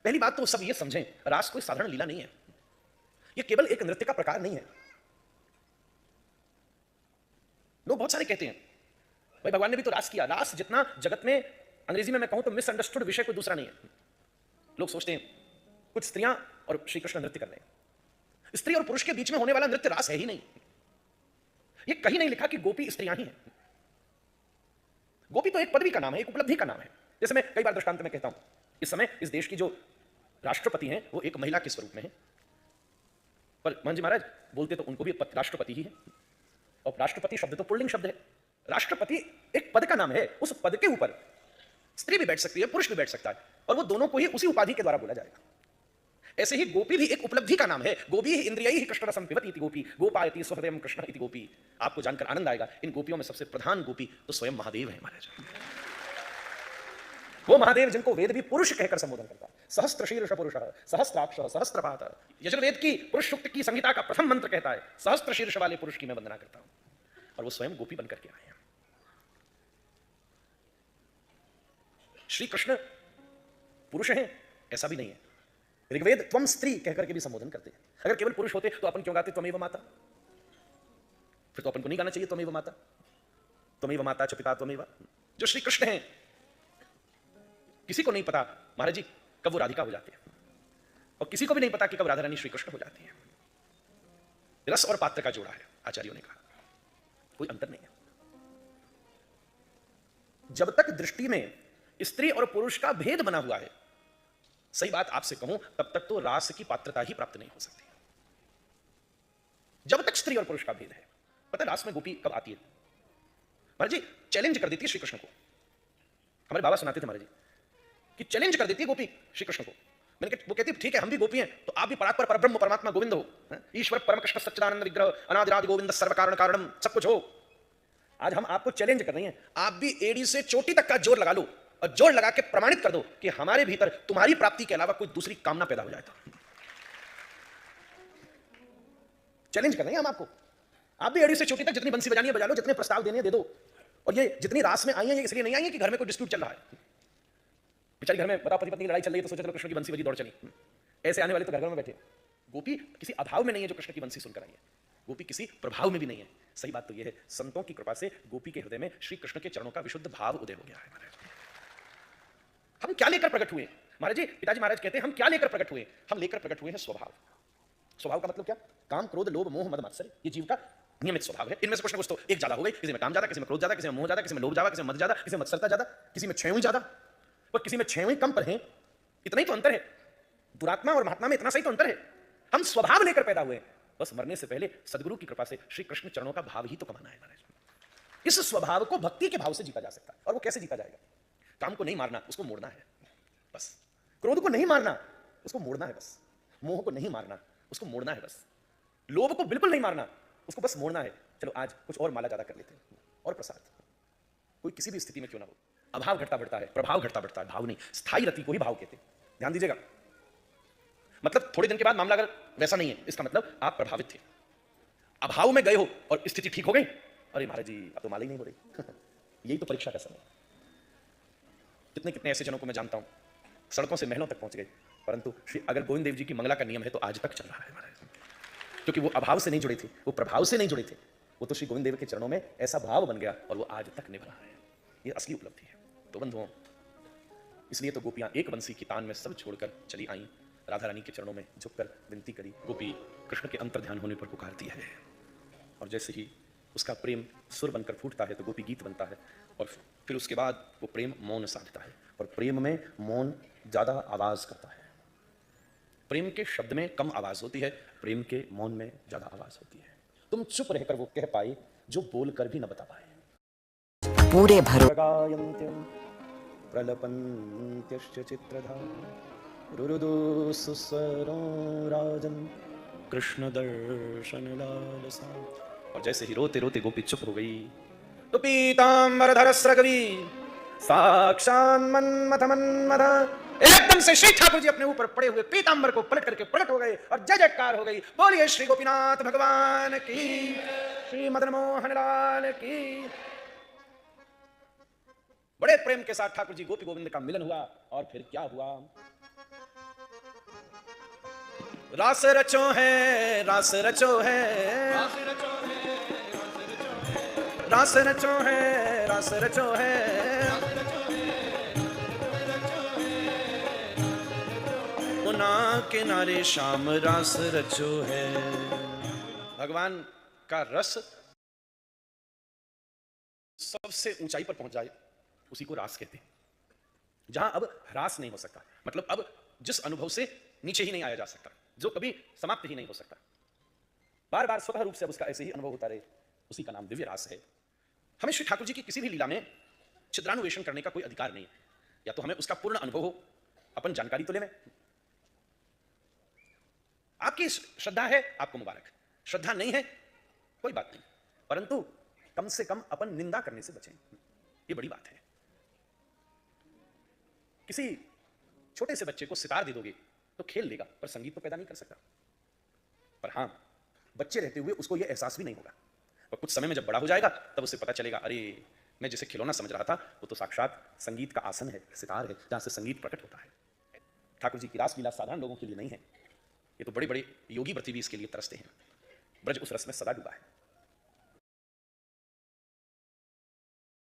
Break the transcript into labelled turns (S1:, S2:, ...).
S1: पहली बात तो सब ये समझें, रास कोई साधारण लीला नहीं है, ये केवल एक नृत्य का प्रकार नहीं है। लोग बहुत सारे कहते हैं भाई भगवान ने भी तो रास किया। रास जितना जगत में, अंग्रेजी में मैं कहूं तो मिसअंडरस्टूड विषय कोई दूसरा नहीं है। लोग सोचते हैं कुछ स्त्रियां और श्री कृष्ण नृत्य कर रहे हैं। स्त्री और पुरुष के बीच में होने वाला नृत्य रास है ही नहीं। ये कहीं नहीं लिखा कि गोपी स्त्रियां ही हैं। गोपी तो एक पदवी का नाम है, एक उपलब्धि का नाम है। जैसे मैं कई बार दृष्टांत में कहता हूं, इस समय इस देश की जो राष्ट्रपति हैं वो एक महिला के स्वरूप में है, पर मान जी महाराज बोलते तो उनको भी राष्ट्रपति ही है, और राष्ट्रपति शब्द तो पुल्लिंग शब्द है। राष्ट्रपति एक पद का नाम है, उस पद के ऊपर स्त्री भी बैठ सकती है, पुरुष भी बैठ सकता है, और वो दोनों को ही उसी उपाधि के द्वारा बोला जाएगा। ऐसे ही गोपी भी एक उपलब्धि का नाम है। गोपी ही इंद्रिय ही कृष्ण रसम पिबति इति गोपी गोपायति स्वहृदयम कृष्ण इति गोपी। आपको जानकर आनंद आएगा, इन गोपियों में सबसे प्रधान गोपी तो स्वयं महादेव है महाराज। वो महादेव जिनको वेद भी पुरुष कहकर संबोधन करता है। सहस्त्र शीर्ष पुरुष, सहस्त्राक्ष, सहस्त्रपात। यजुर्वेद की पुरुष सूक्त की संहिता का प्रथम मंत्र कहता है सहस्त्र शीर्ष वाले पुरुष की मैं वंदना करता हूं, और वो स्वयं गोपी बनकर के आए हैं। श्री कृष्ण पुरुष हैं ऐसा भी नहीं है। ऋग्वेद त्वम स्त्री कहकर के भी संबोधन करते हैं। अगर केवल पुरुष होते तो अपन क्यों गाते त्वमेव माता? फिर तो अपन को नहीं गाना चाहिए त्वमेव माता, त्वमेव माता च पिता त्वमेव। जो श्री कृष्ण हैं किसी को नहीं पता महाराज जी कब वो राधिका हो जाते हैं, और किसी को भी नहीं पता कि कब राधा रानी श्री कृष्ण हो जाती है। रस और पात्र का जोड़ा है, आचार्यों ने कहा, कोई अंतर नहीं है। जब तक दृष्टि में स्त्री और पुरुष का भेद बना हुआ है, सही बात आपसे कहूं, तब तक तो रास की पात्रता ही प्राप्त नहीं हो सकती। जब तक स्त्री और पुरुष का भेद है, पता है रास में गोपी कब आती है? महाराज जी चैलेंज कर देती है श्री कृष्ण को। हमारे बाबा सुनाते थे महाराज जी कि चैलेंज कर देती है गोपी श्री कृष्ण को। मैंने कहा, वो कहती है ठीक है हम भी गोपी हैं, तो आप भी परात्पर परब्रह्म परमात्मा गोविंद हो, ईश्वर परम कृष्ण सच्चिदानंद विग्रह अनादिरादि गोविंद सर्व कारण कारणम, सब कुछ हो। आज हम आपको चैलेंज कर रहे हैं, आप भी एड़ी से चोटी तक का जोर लगा लो और जोर लगा के प्रमाणित कर दो कि हमारे भीतर तुम्हारी प्राप्ति के अलावा कोई दूसरी कामना पैदा हो जाए तो। चैलेंज कर रहे हैं हम आपको, आप भी एड़ी से चोटी तक जितनी बंसी बजानी है बजा लो, जितने प्रस्ताव देने दे दो। और ये जितनी रास में आई है ये इसलिए नहीं आई है कि घर में कोई डिस्प्यूट चल रहा है। बेचारी घर में बताओ पति पत्नी की लड़ाई चल रही है तो सोचा चलो कृष्ण की बंसी बजी दौड़ चली। ऐसे आने वाले तो घर में बैठे। गोपी किसी अभाव में नहीं है जो कृष्ण की बंसी सुनकर आई है, गोपी किसी प्रभाव में भी नहीं है। सही बात तो यह है, संतों की कृपा से गोपी के हृदय में श्री कृष्ण के चरणों का विशुद्ध भाव उदय हो गया है महाराज। हम क्या लेकर प्रकट हुए महाराज जी? पिताजी महाराज कहते हैं हम क्या लेकर प्रकट हुए? हम लेकर प्रकट हुए हैं स्वभाव। स्वभाव का मतलब क्या? काम क्रोध लोभ मोह मद मत्सर, ये जीव का नियमित स्वभाव है। इनमें से कुछ ना कुछ तो एक ज्यादा हो गई, किसी में काम ज्यादा, किसी में क्रोध ज्यादा, किसी में मोह ज्यादा, किसी में लोभ ज्यादा, किसी में मद ज्यादा, किसी में मत्सरता ज्यादा, किसी में छेवी ज्यादा, और किसी में छेवी कम पर है। इतना ही तो अंतर है, दुरात्मा और महात्मा में इतना सही तो अंतर है। हम स्वभाव लेकर पैदा हुए, बस मरने से पहले सदगुरु की कृपा से श्री कृष्ण चरणों का भाव ही तो कमाना है महाराज। इस स्वभाव को भक्ति के भाव से जीता जा सकता है। और वो कैसे जीता जाएगा? काम को नहीं मारना, उसको मोड़ना है बस। क्रोध को नहीं मारना, उसको मोड़ना है बस। मोह को नहीं मारना, उसको मोड़ना है बस। लोभ को बिल्कुल नहीं मारना, उसको बस मोड़ना है। चलो आज कुछ और माला ज्यादा कर लेते हैं, और प्रसाद। कोई किसी भी स्थिति में क्यों ना हो, अभाव घटता बढ़ता है, प्रभाव घटता बढ़ता है, भाव नहीं। स्थायी रति को ही भाव कहते हैं, ध्यान दीजिएगा। मतलब थोड़े दिन के बाद मामला अगर वैसा नहीं है, इसका मतलब आप प्रभावित थे, अभाव में गए हो और स्थिति ठीक हो गई। अरे महाराज जी अब तो माला ही नहीं हो रही। यही तो परीक्षा का समय। कितने कितने ऐसे जनों को मैं जानता हूं, सड़कों से महलों तक पहुंच गए, परंतु श्री अगर गोविंद देव जी की मंगला का नियम है तो आज तक चल रहा है महाराज, क्योंकि वो अभाव से नहीं जुड़े थे, वो प्रभाव से नहीं जुड़े थे। वो तो श्री गोविंद देव के चरणों में ऐसा भाव बन गया और वो आज तक निभा है। ये असली उपलब्धि है। तो बंधुओं, इसलिए तो गोपियां एक बंसी की तान में सब छोड़कर चली आई, राधा रानी के चरणों में झुककर विनती करी। गोपी कृष्ण के अंतर ध्यान होने पर पुकारती है, और जैसे ही उसका प्रेम सुर बनकर फूटता है तो गोपी गीत बनता है, और फिर उसके बाद वो प्रेम मौन साधता है। और प्रेम में मौन ज्यादा आवाज करता है। प्रेम के शब्द में कम आवाज होती है, प्रेम के मौन में ज्यादा आवाज होती है। तुम चुप रहकर वो कह पाए जो बोलकर भी न बता पाए।
S2: पूरे भरोसे
S1: प्रलपन्त्यश्च चित्रधा रुरुदो सुस्वरो राजन कृष्ण दर्शन लालसा। और जैसे ही रोते रोते गोपी चुप हो गई तो पीतांबर स्रगवी साक्षात मन्मथ मन्मथ, एकदम से श्री ठाकुर जी अपने ऊपर पड़े हुए पीतांबर को पलट करके प्रकट हो गए और जय जयकार हो गई। बोलिए श्री गोपीनाथ भगवान की, श्री मदन मोहन लाल की। बड़े प्रेम के साथ ठाकुर जी गोपी गोविंद का मिलन हुआ। और फिर क्या हुआ? रास रचो है, रास रचो है, रास रचो है, रास रचो है, उना किनारे शाम रास रचो है। भगवान का रस सबसे ऊंचाई पर पहुंच जाए उसी को रास कहते हैं, जहां अब ह्रास नहीं हो सकता, मतलब अब जिस अनुभव से नीचे ही नहीं आया जा सकता, जो कभी समाप्त ही नहीं हो सकता, बार बार स्वतः रूप से अब उसका ऐसे ही अनुभव होता रहे, उसी का नाम दिव्य रास है। हमें श्री ठाकुर जी की किसी भी लीला में छिद्रान्वेषण करने का कोई अधिकार नहीं है, या तो हमें उसका पूर्ण अनुभव हो, अपन जानकारी तो ले लें। आपकी श्रद्धा है, आपको मुबारक, श्रद्धा नहीं है कोई बात नहीं, परंतु कम से कम अपन निंदा करने से बचें, ये बड़ी बात है। किसी छोटे से बच्चे को सितार दे दोगे तो खेल लेगा, पर संगीत तो पैदा नहीं कर सकता। पर हां, बच्चे रहते हुए उसको यह एहसास भी नहीं होगा, और कुछ समय में जब बड़ा हो जाएगा तब उसे पता चलेगा, अरे मैं जिसे खिलौना समझ रहा था वो तो साक्षात संगीत का आसन है, सितार है, जहां से संगीत प्रकट होता है। ठाकुर जी की रासलीला साधारण लोगों के लिए नहीं है, ये तो बड़े बड़े योगी व्रती भी इसके लिए तरसते हैं। ब्रज उस रस में सदा डूबा है।